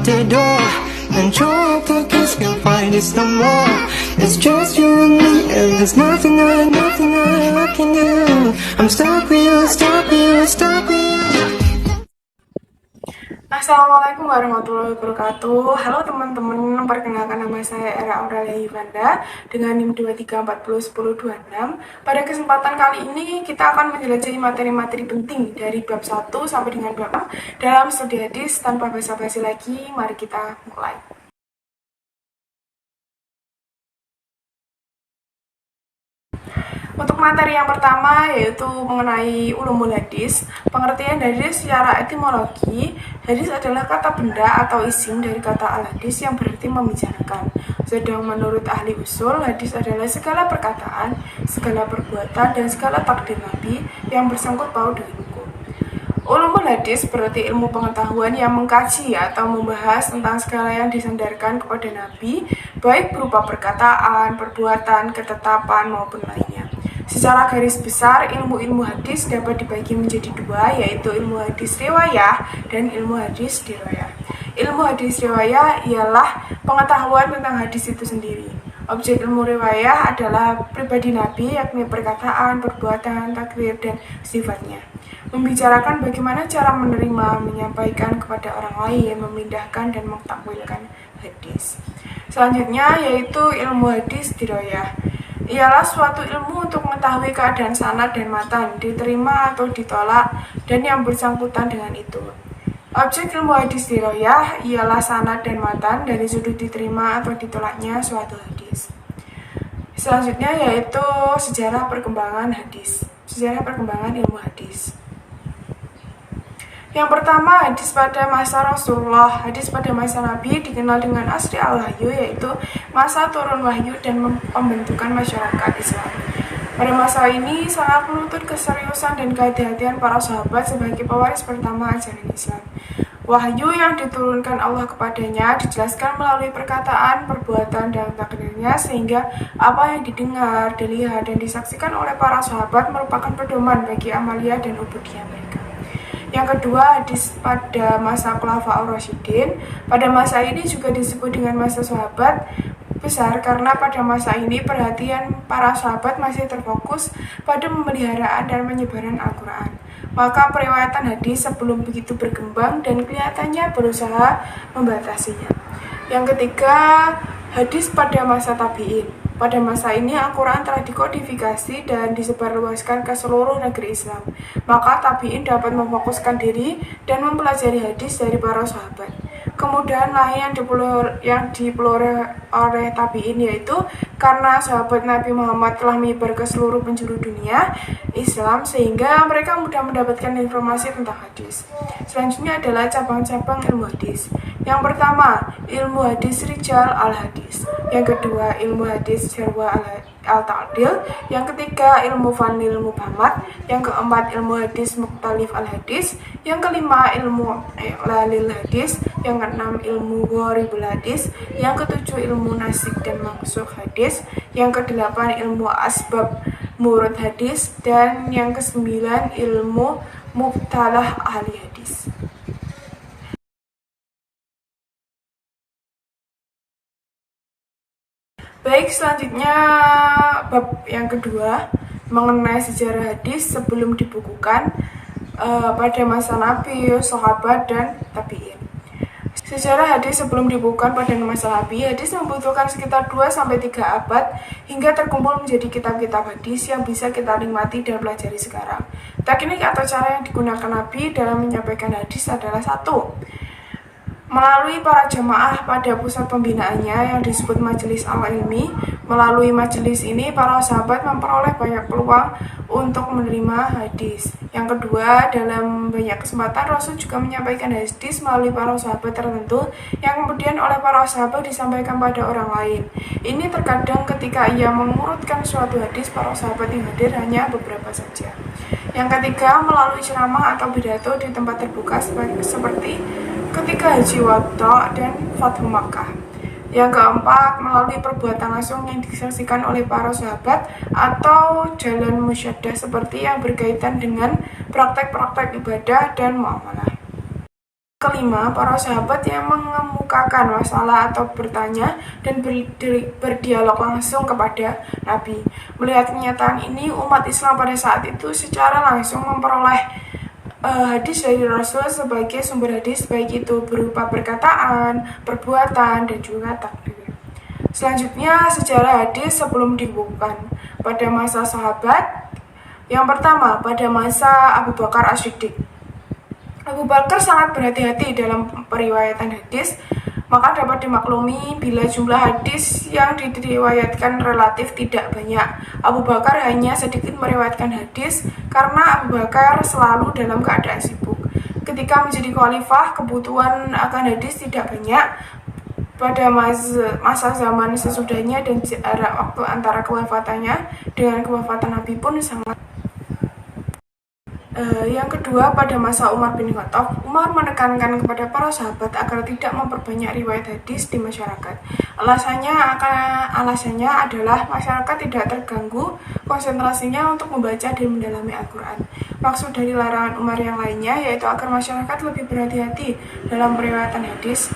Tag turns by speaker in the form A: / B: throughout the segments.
A: out the door and try to kiss, can't find this no more. It's just you and me, and there's nothing I can do. I'm stuck with you, stuck with you, stuck with you.
B: Assalamualaikum warahmatullahi wabarakatuh. Halo teman-teman, perkenalkan nama saya Era Aurelia Yvanda dengan NIM 23401026. Pada kesempatan kali ini kita akan menjelajahi materi-materi penting dari bab 1 sampai dengan bab 6 dalam studi hadis. Tanpa basa-basi lagi, mari kita mulai. Untuk materi yang pertama yaitu mengenai ulumul hadis. Pengertian hadis secara etimologi, hadis adalah kata benda atau isim dari kata al-hadis yang berarti membicarakan. Sedang menurut ahli usul, hadis adalah segala perkataan, segala perbuatan, dan segala takdir Nabi yang bersangkut paut dengan hukum. Ulumul hadis berarti ilmu pengetahuan yang mengkaji atau membahas tentang segala yang disandarkan kepada Nabi, baik berupa perkataan, perbuatan, ketetapan, maupun lainnya. Secara garis besar, ilmu-ilmu hadis dapat dibagi menjadi dua, yaitu ilmu hadis riwayah dan ilmu hadis dirayah. Ilmu hadis riwayah ialah pengetahuan tentang hadis itu sendiri. Objek ilmu riwayah adalah pribadi Nabi, yakni perkataan, perbuatan, takrir, dan sifatnya. Membicarakan bagaimana cara menerima, menyampaikan kepada orang lain, memindahkan, dan mentakwilkan hadis. Selanjutnya yaitu ilmu hadis dirayah. Ialah suatu ilmu untuk mengetahui keadaan sanad dan matan, diterima atau ditolak, dan yang bersangkutan dengan itu. Objek ilmu hadis dirayah ialah sanad dan matan dari sudut diterima atau ditolaknya suatu hadis. Selanjutnya yaitu sejarah perkembangan hadis. Sejarah perkembangan ilmu hadis. Yang pertama, hadis pada masa Rasulullah. Hadis pada masa Nabi dikenal dengan asri al-wahyu, yaitu masa turun wahyu dan pembentukan masyarakat Islam. Pada masa ini sangat menuntut keseriusan dan kehati-hatian para sahabat sebagai pewaris pertama ajaran Islam. Wahyu yang diturunkan Allah kepadanya dijelaskan melalui perkataan, perbuatan, dan takdirnya, sehingga apa yang didengar, dilihat, dan disaksikan oleh para sahabat merupakan pedoman bagi amalia dan ubudiyah mereka. Yang kedua, hadis pada masa Khulafaur Rasyidin. Pada masa ini juga disebut dengan masa sahabat besar karena pada masa ini perhatian para sahabat masih terfokus pada pemeliharaan dan penyebaran Al-Quran. Maka periwayatan hadis sebelum begitu berkembang dan kelihatannya berusaha membatasinya. Yang ketiga, hadis pada masa tabi'in. Pada masa ini Al-Quran telah dikodifikasi dan disebarluaskan ke seluruh negeri Islam. Maka tabi'in dapat memfokuskan diri dan mempelajari hadis dari para sahabat. Kemudian lain yang dipeloreh oleh tabi'in yaitu karena sahabat Nabi Muhammad telah menyebar ke seluruh penjuru dunia Islam sehingga mereka mudah mendapatkan informasi tentang hadis. Selanjutnya adalah cabang-cabang ilmu hadis. Yang pertama, ilmu hadis rijal al-hadis. Yang kedua, ilmu hadis jarwa al-ta'dil. Yang ketiga, ilmu fanil mubhamat. Yang keempat, ilmu hadis mukhtalif al-hadis. Yang kelima, ilmu lalil hadis. Yang keenam, ilmu gharibul hadis. Yang ketujuh, ilmu nasik dan maksuk hadis. Yang kedelapan, ilmu asbab murud hadis. Dan yang kesembilan, ilmu mubtalah ahli hadis. Baik, selanjutnya bab yang kedua mengenai sejarah hadis sebelum dibukukan pada masa Nabi, sahabat, dan tabi'in. Sejarah hadis sebelum dibukukan pada masa Nabi, hadis membutuhkan sekitar 2-3 abad hingga terkumpul menjadi kitab-kitab hadis yang bisa kita nikmati dan pelajari sekarang. Teknik atau cara yang digunakan Nabi dalam menyampaikan hadis adalah 1. Melalui para jamaah pada pusat pembinaannya yang disebut majelis al-ilmi. Melalui majelis ini, para sahabat memperoleh banyak peluang untuk menerima hadis. Yang kedua, dalam banyak kesempatan Rasul juga menyampaikan hadis melalui para sahabat tertentu yang kemudian oleh para sahabat disampaikan pada orang lain. Ini terkadang ketika ia mengurutkan suatu hadis, para sahabat yang hadir hanya beberapa saja. Yang ketiga, melalui ceramah atau pidato di tempat terbuka seperti ketika Haji Wadha dan Fathu Makkah. Yang keempat, melalui perbuatan langsung yang disaksikan oleh para sahabat atau jalan musyaddah seperti yang berkaitan dengan praktek-praktek ibadah dan muamalah. Kelima, para sahabat yang mengemukakan masalah atau bertanya dan berdialog langsung kepada Nabi. Melihat kenyataan ini, umat Islam pada saat itu secara langsung memperoleh hadis dari Rasul sebagai sumber hadis, baik itu berupa perkataan, perbuatan, dan juga takdir. Selanjutnya, sejarah hadis sebelum dibukukan. Pada masa sahabat, yang pertama, pada masa Abu Bakar As-Siddiq. Abu Bakar sangat berhati-hati dalam periwayatan hadis, maka dapat dimaklumi bila jumlah hadis yang diriwayatkan relatif tidak banyak. Abu Bakar hanya sedikit meriwayatkan hadis karena Abu Bakar selalu dalam keadaan sibuk. Ketika menjadi khalifah, kebutuhan akan hadis tidak banyak. Pada masa zaman sesudahnya dan jarak waktu antara kewafatannya dengan kewafatan Nabi pun sangat. Yang kedua, pada masa Umar bin Khattab, Umar menekankan kepada para sahabat agar tidak memperbanyak riwayat hadis di masyarakat. Alasannya adalah masyarakat tidak terganggu konsentrasinya untuk membaca dan mendalami Al-Quran. Maksud dari larangan Umar yang lainnya yaitu agar masyarakat lebih berhati-hati dalam periwayatan hadis.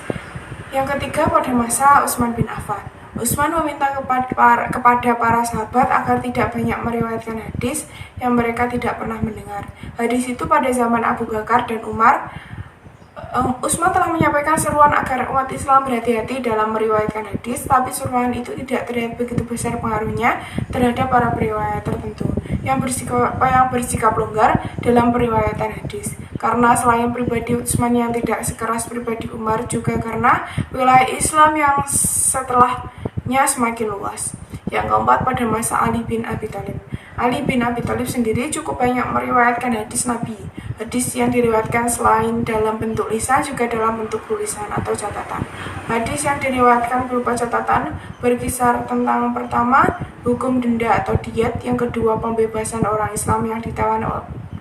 B: Yang ketiga, pada masa Utsman bin Affan, Utsman meminta kepada para sahabat agar tidak banyak meriwayatkan hadis yang mereka tidak pernah mendengar. Hadis itu pada zaman Abu Bakar dan Umar. Utsman telah menyampaikan seruan agar umat Islam berhati-hati dalam meriwayatkan hadis, tapi seruan itu tidak terlihat begitu besar pengaruhnya terhadap para periwayat tertentu yang bersikap longgar dalam periwayatan hadis. Karena selain pribadi Utsman yang tidak sekeras pribadi Umar, juga karena wilayah Islam yang setelahnya semakin luas. Yang keempat, pada masa Ali bin Abi Thalib. Ali bin Abi Thalib sendiri cukup banyak meriwayatkan hadis Nabi. Hadis yang diriwayatkan selain dalam bentuk lisan juga dalam bentuk tulisan atau catatan. Hadis yang diriwayatkan berupa catatan berkisar tentang pertama, hukum denda atau diat, yang kedua, pembebasan orang Islam yang ditawan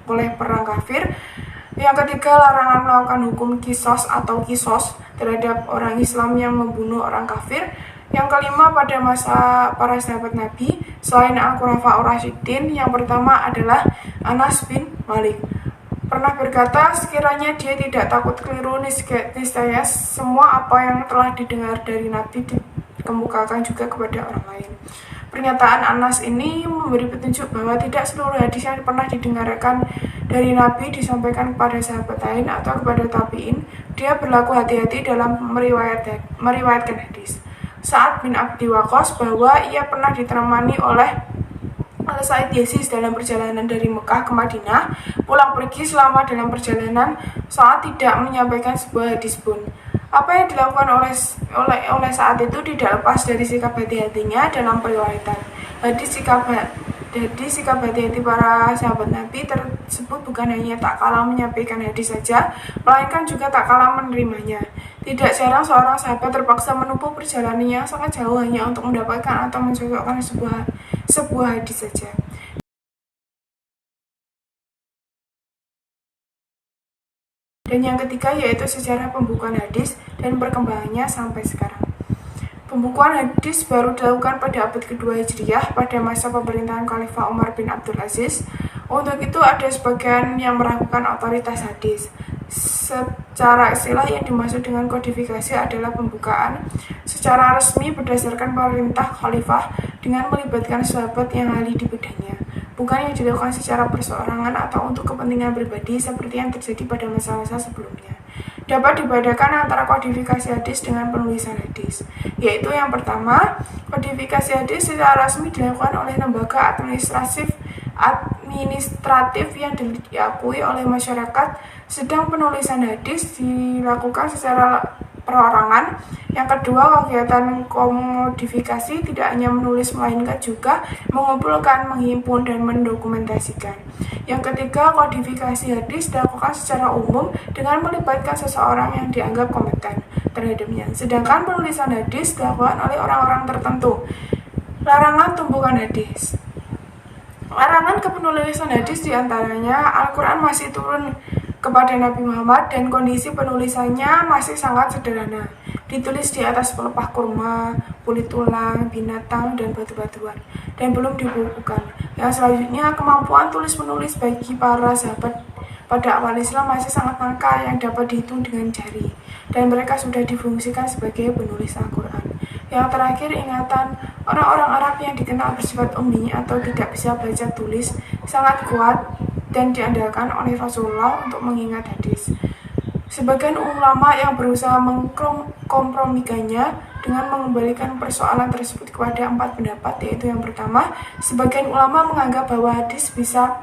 B: oleh perang kafir, yang ketiga, larangan melakukan hukum kisos atau kisos terhadap orang Islam yang membunuh orang kafir. Yang kelima, pada masa para sahabat Nabi, selain Al-Khulafa'ur Rasyidin, yang pertama adalah Anas bin Malik. Pernah berkata, sekiranya dia tidak takut keliru, niscaya semua apa yang telah didengar dari Nabi dikemukakan juga kepada orang lain. Pernyataan Anas ini memberi petunjuk bahwa tidak seluruh hadis yang pernah didengarkan dari Nabi disampaikan kepada sahabat lain atau kepada tabi'in. Dia berlaku hati-hati dalam meriwayatkan hadis. Sa'ad bin Abi Waqqas bahwa ia pernah ditemani oleh Al-Sa'id Yazid dalam perjalanan dari Mekah ke Madinah. Pulang pergi selama dalam perjalanan, Sa'ad tidak menyampaikan sebuah hadis pun. Apa yang dilakukan oleh Sa'ad itu tidak lepas dari sikap hati-hatinya dalam periwayatan. Sikap hati-hati para sahabat Nabi tersebut bukan hanya tak kalah menyampaikan hadis saja, melainkan juga tak kalah menerimanya. Tidak jarang seorang sahabat terpaksa menempuh perjalanan yang sangat jauh hanya untuk mendapatkan atau mencocokkan sebuah hadis saja. Dan yang ketiga yaitu sejarah pembukuan hadis dan perkembangannya sampai sekarang. Pembukuan hadis baru dilakukan pada abad kedua Hijriah pada masa pemerintahan Khalifah Umar bin Abdul Aziz. Untuk itu ada sebagian yang meragukan otoritas hadis. Secara istilah yang dimaksud dengan kodifikasi adalah pembukaan secara resmi berdasarkan perintah khalifah dengan melibatkan sahabat yang ahli di bidangnya, bukan yang dilakukan secara perseorangan atau untuk kepentingan pribadi seperti yang terjadi pada masa-masa sebelumnya. Dapat dibedakan antara kodifikasi hadis dengan penulisan hadis, yaitu yang pertama, kodifikasi hadis secara resmi dilakukan oleh lembaga administratif yang diakui oleh masyarakat, sedang penulisan hadis dilakukan secara perorangan. Yang kedua, kegiatan komodifikasi tidak hanya menulis melainkan juga mengumpulkan, menghimpun, dan mendokumentasikan. Yang ketiga, kodifikasi hadis dilakukan secara umum dengan melibatkan seseorang yang dianggap kompeten terhadapnya, sedangkan penulisan hadis dilakukan oleh orang-orang tertentu. Larangan tumpukan hadis. Larangan kepenulisan hadis diantaranya Al-Quran masih turun kepada Nabi Muhammad dan kondisi penulisannya masih sangat sederhana, ditulis di atas pelepah kurma, kulit tulang, binatang, dan batu-batuan, dan belum dibukukan. Yang selanjutnya, kemampuan tulis-menulis bagi para sahabat pada awal Islam masih sangat langka yang dapat dihitung dengan jari, dan mereka sudah difungsikan sebagai penulis Al-Quran. Yang terakhir, ingatan orang-orang Arab yang dikenal bersifat ummi atau tidak bisa baca tulis sangat kuat dan diandalkan oleh Rasulullah untuk mengingat hadis. Sebagian ulama yang berusaha mengkompromikannya dengan mengembalikan persoalan tersebut kepada 4 pendapat, yaitu yang pertama, sebagian ulama menganggap bahwa hadis bisa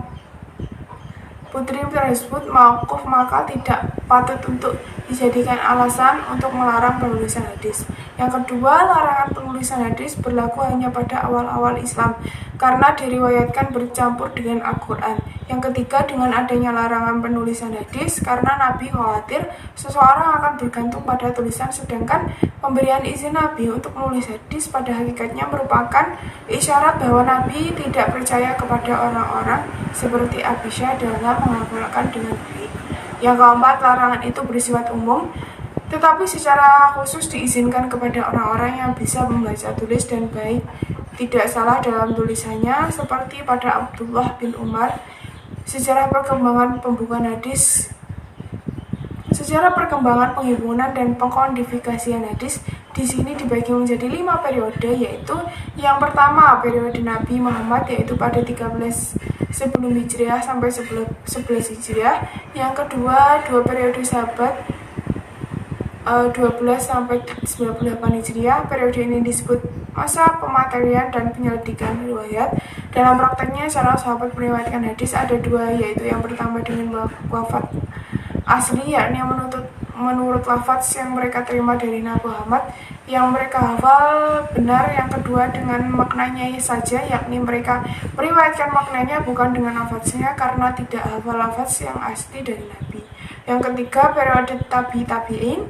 B: putri tersebut mauquf, maka tidak patut untuk dijadikan alasan untuk melarang penulisan hadis. Yang kedua, larangan penulisan hadis berlaku hanya pada awal-awal Islam karena diriwayatkan bercampur dengan Al-Quran. Yang ketiga, dengan adanya larangan penulisan hadis karena Nabi khawatir seseorang akan bergantung pada tulisan, sedangkan pemberian izin Nabi untuk menulis hadis pada hakikatnya merupakan isyarat bahwa Nabi tidak percaya kepada orang-orang seperti Aisyah dalam menghafalkan dengan baik. Yang keempat, larangan itu bersifat umum, tetapi secara khusus diizinkan kepada orang-orang yang bisa membaca tulis dan baik tidak salah dalam tulisannya, seperti pada Abdullah bin Umar. Sejarah perkembangan penghimpunan dan pengkodifikasian hadis di sini dibagi menjadi 5 periode, yaitu yang pertama periode Nabi Muhammad, yaitu pada 13 sebelum Hijriah sampai 11 Hijriah. Yang kedua, 2 periode sahabat 12 sampai 98 Hijriah. Periode ini disebut masa pematerian dan penyelidikan riwayat. Dalam prakteknya, cara sahabat meriwayatkan hadis ada 2, yaitu yang pertama dengan wafat asli, yakni menurut lafaz yang mereka terima dari Nabi Muhammad yang mereka hafal benar. Yang kedua dengan maknanya saja, yakni mereka meriwayatkan maknanya bukan dengan lafaznya karena tidak hafal lafaz yang asli dari Nabi. Yang ketiga, periode tabi'in,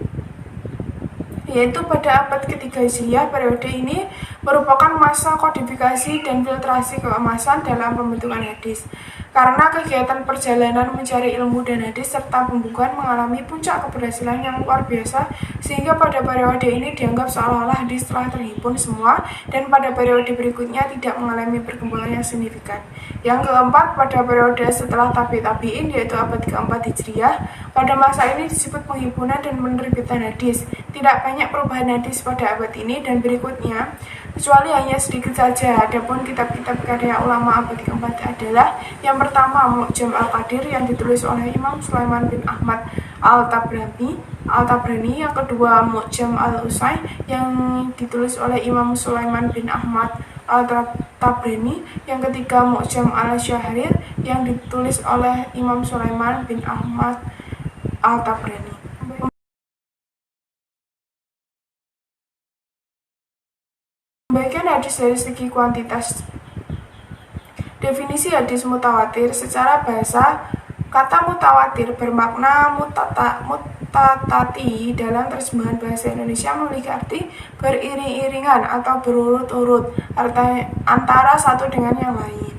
B: yaitu pada abad ketiga Hijriah. Periode ini merupakan masa kodifikasi dan filtrasi keemasan dalam pembentukan hadis. Karena kegiatan perjalanan mencari ilmu dan hadis serta pembukuan mengalami puncak keberhasilan yang luar biasa, sehingga pada periode ini dianggap seolah-olah hadis telah terhimpun semua, dan pada periode berikutnya tidak mengalami perkembangan yang signifikan. Yang keempat, pada periode setelah tabi'in, yaitu abad keempat Hijriah. Pada masa ini disebut penghimpunan dan penerbitan hadis. Tidak banyak perubahan hadis pada abad ini dan berikutnya, kecuali hanya sedikit saja. Adapun kitab-kitab karya ulama abad keempat adalah yang pertama, Mu'jam Al-Qadir yang ditulis oleh Imam Sulaiman bin Ahmad Al-Tabrani. Yang kedua, Mu'jam Al-Usai yang ditulis oleh Imam Sulaiman bin Ahmad Al-Tabrani. Yang ketiga, Mu'jam Al-Syahrir yang ditulis oleh Imam Sulaiman bin Ahmad Al-Tabrani. Pembagian hadis dari segi kuantitas. Definisi hadis mutawatir secara bahasa, kata mutawatir bermakna mutatati dalam terjemahan bahasa Indonesia memiliki arti beriring-iringan atau berurut-urut antara satu dengan yang lain.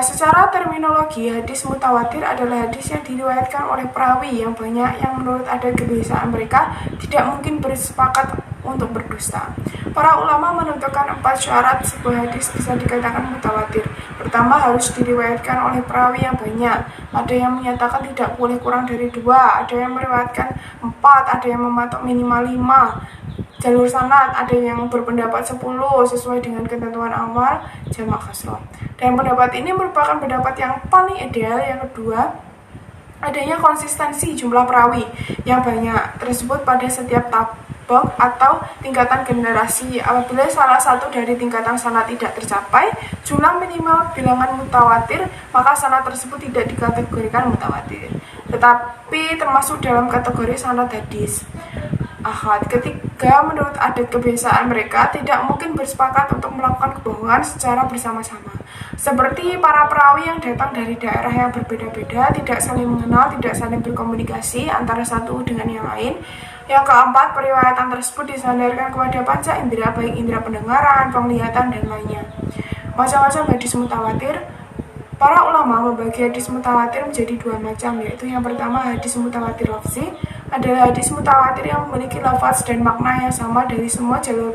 B: Secara terminologi, hadis mutawatir adalah hadis yang diriwayatkan oleh perawi yang banyak yang menurut adat kebiasaan mereka tidak mungkin bersepakat untuk berdusta. Para ulama menentukan 4 syarat sebuah hadis bisa dikatakan mutawatir. Pertama, harus diriwayatkan oleh perawi yang banyak. Ada yang menyatakan tidak boleh kurang dari 2, ada yang meriwayatkan 4, ada yang mematok minimal 5 jalur sanad, ada yang berpendapat 10 sesuai dengan ketentuan awal jamak kasroh. Dan pendapat ini merupakan pendapat yang paling ideal. Yang kedua, adanya konsistensi jumlah perawi yang banyak tersebut pada setiap tabok atau tingkatan generasi. Apabila salah satu dari tingkatan sanad tidak tercapai jumlah minimal bilangan mutawatir, maka sanad tersebut tidak dikategorikan mutawatir, tetapi termasuk dalam kategori sanad hadis ahad. Ketiga, menurut adat kebiasaan mereka tidak mungkin bersepakat untuk melakukan kebohongan secara bersama-sama. Seperti para perawi yang datang dari daerah yang berbeda-beda, tidak saling mengenal, tidak saling berkomunikasi antara satu dengan yang lain. Yang keempat, periwayatan tersebut disandarkan kepada panca indera, baik indera pendengaran, penglihatan, dan lainnya. Macam-macam hadis mutawatir. Para ulama membagi hadis mutawatir menjadi 2 macam, yaitu yang pertama hadis mutawatir lafzi. adalah hadis mutawatir yang memiliki lafaz dan makna yang sama dari semua jalur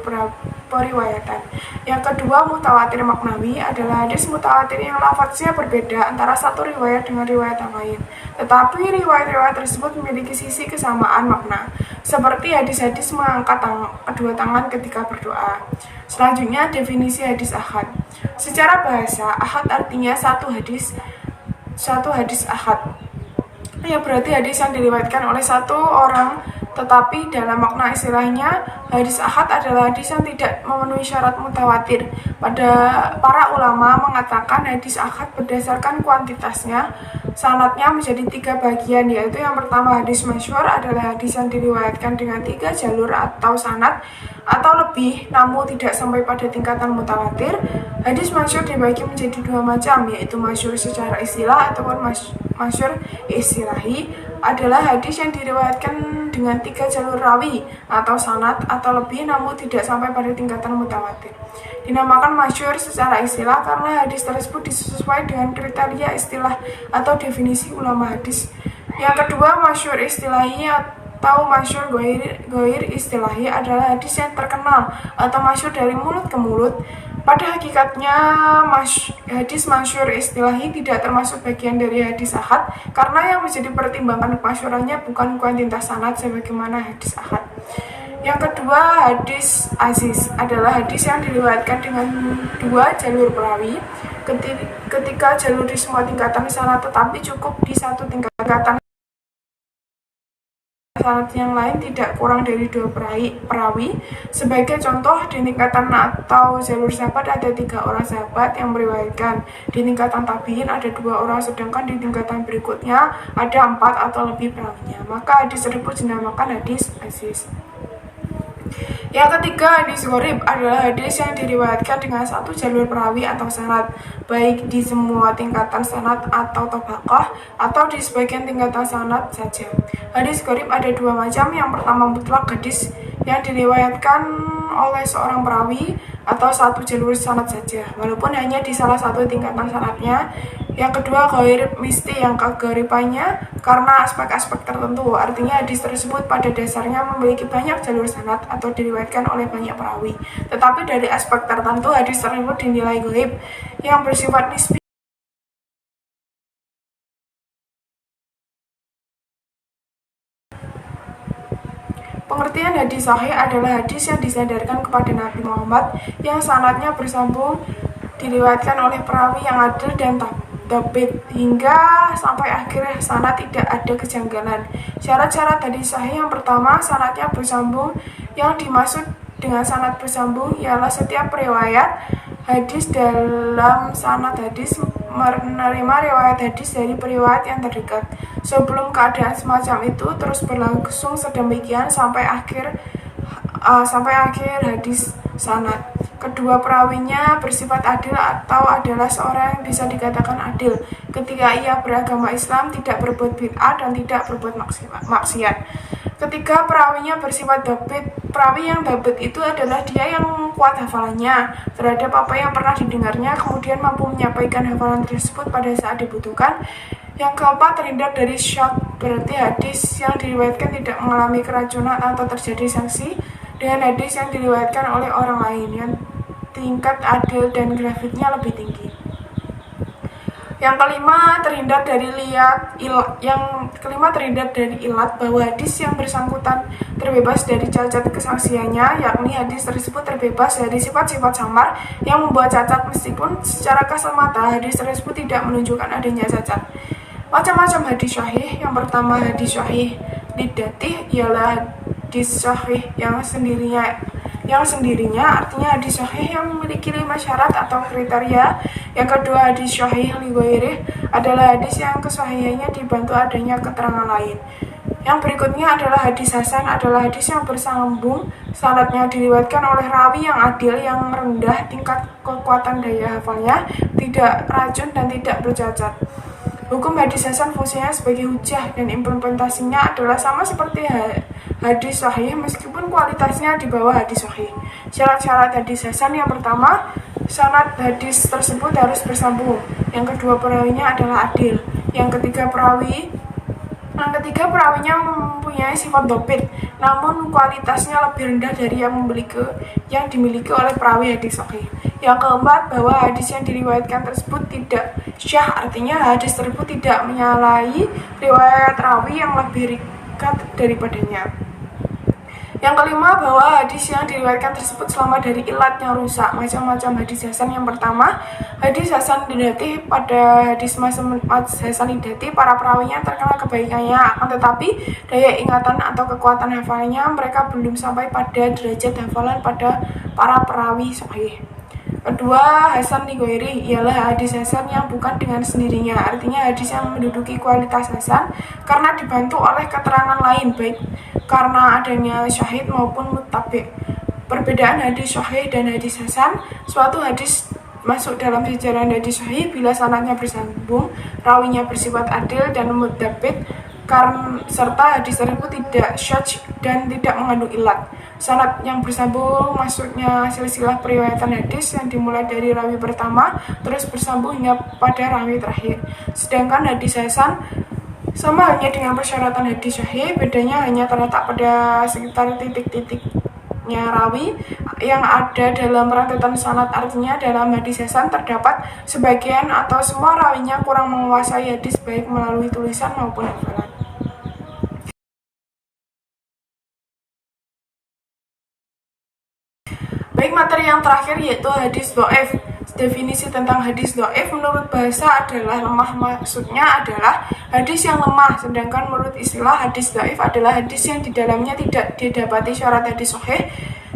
B: periwayatan. Yang kedua, mutawatir maknawi adalah hadis mutawatir yang lafaznya berbeda antara satu riwayat dengan riwayat yang lain, tetapi riwayat-riwayat tersebut memiliki sisi kesamaan makna, seperti hadis-hadis mengangkat kedua tangan ketika berdoa. Selanjutnya, definisi hadis ahad. Secara bahasa, ahad artinya satu hadis ahad, yang berarti hadis yang diriwayatkan oleh satu orang, tetapi dalam makna istilahnya hadis ahad adalah hadis yang tidak memenuhi syarat mutawatir. Para ulama mengatakan hadis ahad berdasarkan kuantitasnya, sanadnya menjadi 3 bagian, yaitu yang pertama hadis masyhur adalah hadis yang diriwayatkan dengan 3 jalur atau sanad atau lebih, namun tidak sampai pada tingkatan mutawatir. Hadis masyhur dibagi menjadi 2 macam, yaitu masyhur secara istilah ataupun masyhur istilahi. Adalah hadis yang diriwayatkan dengan 3 jalur rawi atau sanad atau lebih, namun tidak sampai pada tingkatan mutawatir. Dinamakan masyhur secara istilah karena hadis tersebut disesuaikan dengan kriteria istilah atau definisi ulama hadis. Yang kedua, masyhur istilahi atau masyhur ghair istilahi adalah hadis yang terkenal atau masyhur dari mulut ke mulut. Pada hakikatnya, hadis masyhur istilahi tidak termasuk bagian dari hadis ahad karena yang menjadi pertimbangan kemasyhurannya bukan kuantitas sanad sebagaimana hadis ahad. Yang kedua, hadis aziz adalah hadis yang diriwayatkan dengan 2 jalur perawi ketika jalur di semua tingkatan sanad, tetapi cukup di satu tingkatan sanad yang lain tidak kurang dari 2 perawi. Sebagai contoh, di tingkatan atau jalur sahabat ada 3 orang sahabat yang meriwayatkan. Di tingkatan tabiin ada 2 orang, sedangkan di tingkatan berikutnya ada 4 atau lebih perawinya. Maka hadis tersebut dinamakan hadis aziz. Yang ketiga, hadis gharib adalah hadis yang diriwayatkan dengan 1 jalur perawi atau sanad, baik di semua tingkatan sanad atau tabaqah atau di sebagian tingkatan sanad saja. Hadis gharib ada 2 macam. Yang pertama, mutlak, hadis yang diriwayatkan oleh seorang perawi atau 1 jalur sanad saja, walaupun hanya di salah satu tingkatan sanadnya. Yang kedua, ghair misti, yang kegaribannya karena aspek-aspek tertentu, artinya hadis tersebut pada dasarnya memiliki banyak jalur sanad atau diriwayatkan oleh banyak perawi, tetapi dari aspek tertentu hadis tersebut dinilai ghaib yang bersifat nisbi. Pengertian hadis sahih adalah hadis yang disandarkan kepada Nabi Muhammad yang sanadnya bersambung, diriwayatkan oleh perawi yang adil dan dabit hingga sampai akhir sanad tidak ada kejanggalan. Syarat-syarat hadis sahih: yang pertama, sanadnya bersambung. Yang dimaksud dengan sanad bersambung ialah setiap riwayat hadis dalam sanad hadis menerima riwayat hadis dari periwayat yang terdekat. Sebelum keadaan semacam itu terus berlangsung sedemikian sampai akhir hadis sanad. Kedua, perawinya bersifat adil atau adalah seorang yang bisa dikatakan adil ketika ia beragama Islam, tidak berbuat bid'ah dan tidak berbuat maksiat. Ketiga, perawinya bersifat dabit. Perawi yang dabit itu adalah dia yang kuat hafalannya terhadap apa yang pernah didengarnya, kemudian mampu menyampaikan hafalan tersebut pada saat dibutuhkan. Yang keempat, terhindar dari syak, berarti hadis yang diriwayatkan tidak mengalami keracunan atau terjadi sanksi dengan hadis yang diriwayatkan oleh orang lain yang tingkat adil dan grafiknya lebih tinggi. Yang kelima, terhindar dari ilat bahwa hadis yang bersangkutan terbebas dari cacat kesaksiannya, yakni hadis tersebut terbebas dari sifat-sifat samar yang membuat cacat, meskipun secara kasat mata hadis tersebut tidak menunjukkan adanya cacat. Macam-macam hadis syahih. Yang pertama, hadis syahih lidatih ialah hadis syahih yang sendirinya, artinya hadis syahih yang memiliki 5 syarat atau kriteria. Yang kedua, hadis syahih li ghairih adalah hadis yang kesahihannya dibantu adanya keterangan lain. Yang berikutnya adalah hadis hasan, adalah hadis yang bersambung, sanadnya diriwayatkan oleh rawi yang adil, yang rendah tingkat kekuatan daya hafalnya, tidak racun dan tidak bercacat. Hukum hadis hasan fungsinya sebagai hujah dan implementasinya adalah sama seperti hadis sahih meskipun kualitasnya di bawah hadis sahih. Syarat-syarat hadis hasan: yang pertama, sanad hadis tersebut harus bersambung. Yang kedua, perawinya adalah adil. Yang ketiga, perawi Yang ketiga, perawinya mempunyai sifat dopit, namun kualitasnya lebih rendah dari yang dimiliki oleh perawi hadis sahih. Yang keempat, bahwa hadis yang diriwayatkan tersebut tidak syah, artinya hadis tersebut tidak menyalahi riwayat rawi yang lebih rikat daripadanya. Yang kelima, bahwa hadis yang diriwayatkan tersebut selamat dari ilat yang rusak. Macam-macam hadis hasan. Yang pertama, hadis hasan didati. Pada hadis hasan didati, para perawinya terkenal kebaikannya, akan tetapi daya ingatan atau kekuatan hafalannya mereka belum sampai pada derajat hafalan pada para perawi sahih. Kedua, hasan lighairi ialah hadis hasan yang bukan dengan sendirinya, artinya hadis yang menduduki kualitas hasan karena dibantu oleh keterangan lain, baik karena adanya syahid maupun muttabi'. Perbedaan hadis sahih dan hadis hasan: suatu hadis masuk dalam jajaran hadis sahih bila sanadnya bersambung, rawinya bersifat adil dan muttabi', serta hadis tersebut tidak syadz dan tidak mengandung ilat. Sanad yang bersambung maksudnya silsilah periwayatan hadis yang dimulai dari rawi pertama terus bersambung hingga pada rawi terakhir. Sedangkan hadis hasan sama halnya dengan persyaratan hadis sahih, bedanya hanya terletak pada sekitar titik-titiknya rawi yang ada dalam rentetan sanad. Artinya dalam hadis hasan terdapat sebagian atau semua rawinya kurang menguasai hadis baik melalui tulisan maupun hafalan. Baik, materi yang terakhir yaitu hadis dhaif. Definisi tentang hadis dhaif menurut bahasa adalah lemah, maksudnya adalah hadis yang lemah, sedangkan menurut istilah hadis dhaif adalah hadis yang di dalamnya tidak didapati syarat hadis sahih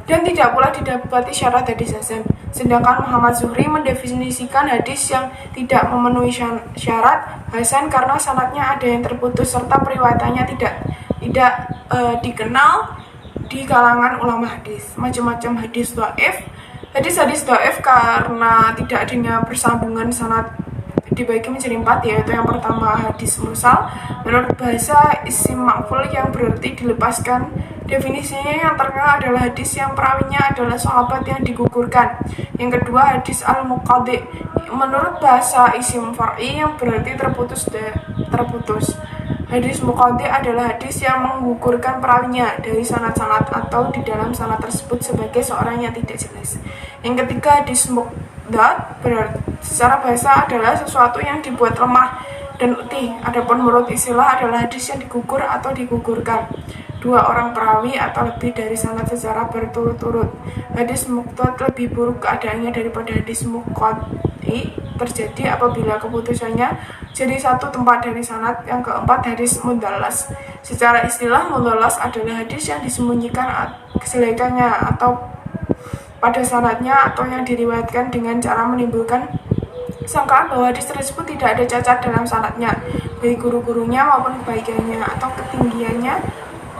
B: dan tidak pula didapati syarat hadis hasan. Sedangkan Muhammad Zuhri mendefinisikan hadis yang tidak memenuhi syarat hasan karena sanadnya ada yang terputus serta periwayatannya tidak dikenal di kalangan ulama hadis. Macam-macam hadis dhaif. Hadis-hadis dhaif karena tidak adanya persambungan sanad dibagi menjadi 4, yaitu yang pertama hadis mursal. Menurut bahasa isim maf'ul yang berarti dilepaskan. Definisinya yang terkenal adalah hadis yang perawinya adalah sahabat yang digugurkan. Yang kedua, hadis al-muqaddi. Menurut bahasa isim far'i yang berarti terputus. Hadis muqaddi adalah hadis yang menggugurkan perawinya dari sanad-sanad atau di dalam sanad tersebut sebagai seorang yang tidak jelas. Yang ketiga, hadis muqaddad secara bahasa adalah sesuatu yang dibuat lemah dan letih. Adapun menurut istilah adalah hadis yang digugur atau digugurkan dua orang perawi atau lebih dari sanad secara berturut-turut. Hadis muqaddad lebih buruk keadaannya daripada hadis muqaddi terjadi apabila keputusannya jadi satu tempat dari sanad. Yang keempat, hadis mudallas. Secara istilah, mudallas adalah hadis yang disembunyikan kejelekannya atau pada sanadnya atau yang diriwayatkan dengan cara menimbulkan sangkaan bahwa hadis tersebut tidak ada cacat dalam sanadnya, baik guru-gurunya maupun kebaikannya atau ketinggiannya.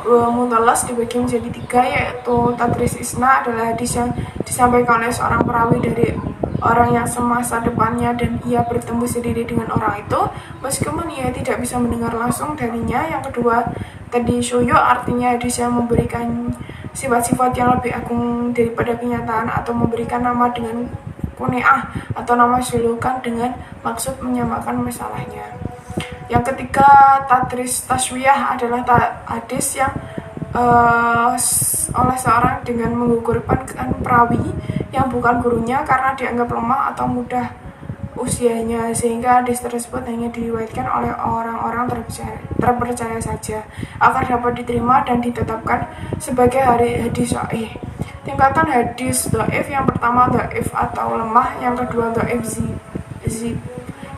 B: Mudallas dibagi menjadi 3, yaitu tadris isna adalah hadis yang disampaikan oleh seorang perawi dari orang yang semasa depannya dan ia bertemu sendiri dengan orang itu meskipun ia tidak bisa mendengar langsung darinya. Yang kedua, tadi syuyu, artinya hadis yang memberikan sifat-sifat yang lebih agung daripada kenyataan atau memberikan nama dengan kuneah atau nama julukan dengan maksud menyamakan masalahnya. Yang ketiga, tadris taswiyah adalah hadis yang oleh seorang dengan menggugurkan perawi yang bukan gurunya karena dianggap lemah atau mudah usianya, sehingga hadis tersebut hanya diriwayatkan oleh orang-orang terpercaya saja agar dapat diterima dan ditetapkan sebagai hadis sahih. Tingkatan hadis dhaif: yang pertama dhaif atau lemah, yang kedua dhaif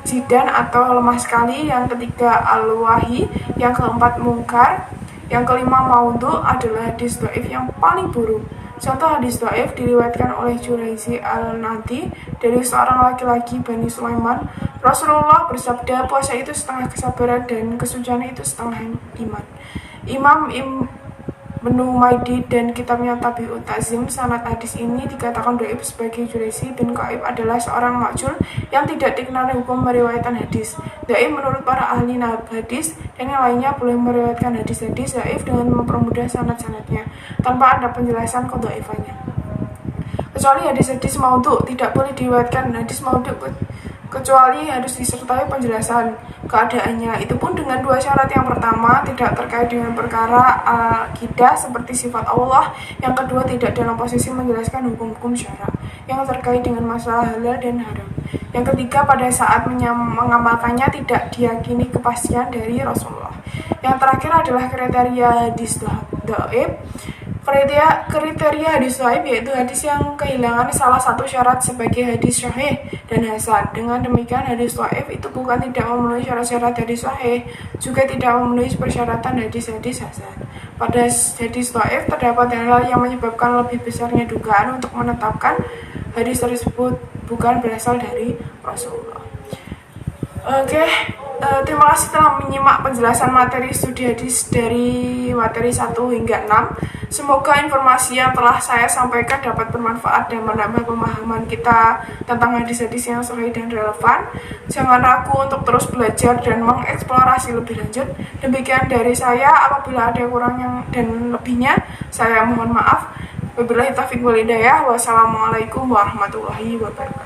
B: zidan atau lemah sekali, yang ketiga al-wahi, yang keempat mungkar, yang kelima maudhu adalah hadis dhaif yang paling buruk. Contoh hadis dhaif diriwayatkan oleh Juraizi al-Nadi dari seorang laki-laki Bani Sulaiman. Rasulullah bersabda, puasa itu setengah kesabaran dan kesucian itu setengah iman. Imam Ibnu Maidi dan kitabnya Tabi'ut Ta'zim. Sanad hadis ini dikatakan dhaif sebagai Juraizi bin Qaib adalah seorang makjul yang tidak dikenal hukum meriwayatkan hadis. Dhaif menurut para ahli hadis dan yang lainnya boleh meriwayatkan hadis-hadis dhaif dengan mempermudah sanad-sanadnya tanpa ada penjelasan kedhaifannya. Kecuali hadis-hadis maudhu tidak boleh diriwayatkan. Hadis maudhu kecuali harus disertai penjelasan keadaannya. Itu pun dengan dua syarat. Yang pertama, tidak terkait dengan perkara akidah seperti sifat Allah. Yang kedua, tidak dalam posisi menjelaskan hukum-hukum syara yang terkait dengan masalah halal dan haram. Yang ketiga, pada saat mengamalkannya tidak diyakini kepastian dari Rasulullah. Yang terakhir adalah kriteria hadis dhaif. Kriteria hadis dhaif yaitu hadis yang kehilangan salah satu syarat sebagai hadis sahih dan hasan. Dengan demikian, hadis dhaif itu bukan tidak memenuhi syarat-syarat hadis sahih, juga tidak memenuhi persyaratan hadis-hadis hasan. Pada hadis dhaif terdapat hal yang menyebabkan lebih besarnya dugaan untuk menetapkan hadis tersebut bukan berasal dari Rasulullah. Oke, terima kasih telah menyimak penjelasan materi studi hadis dari materi 1 hingga 6. Semoga informasi yang telah saya sampaikan dapat bermanfaat dan menambah pemahaman kita tentang hadis-hadis yang sahih dan relevan. Jangan ragu untuk terus belajar dan mengeksplorasi lebih lanjut. Demikian dari saya, apabila ada kurang dan lebihnya, saya mohon maaf. Wabillahi taufiq wal hidayah. Wassalamualaikum warahmatullahi wabarakatuh.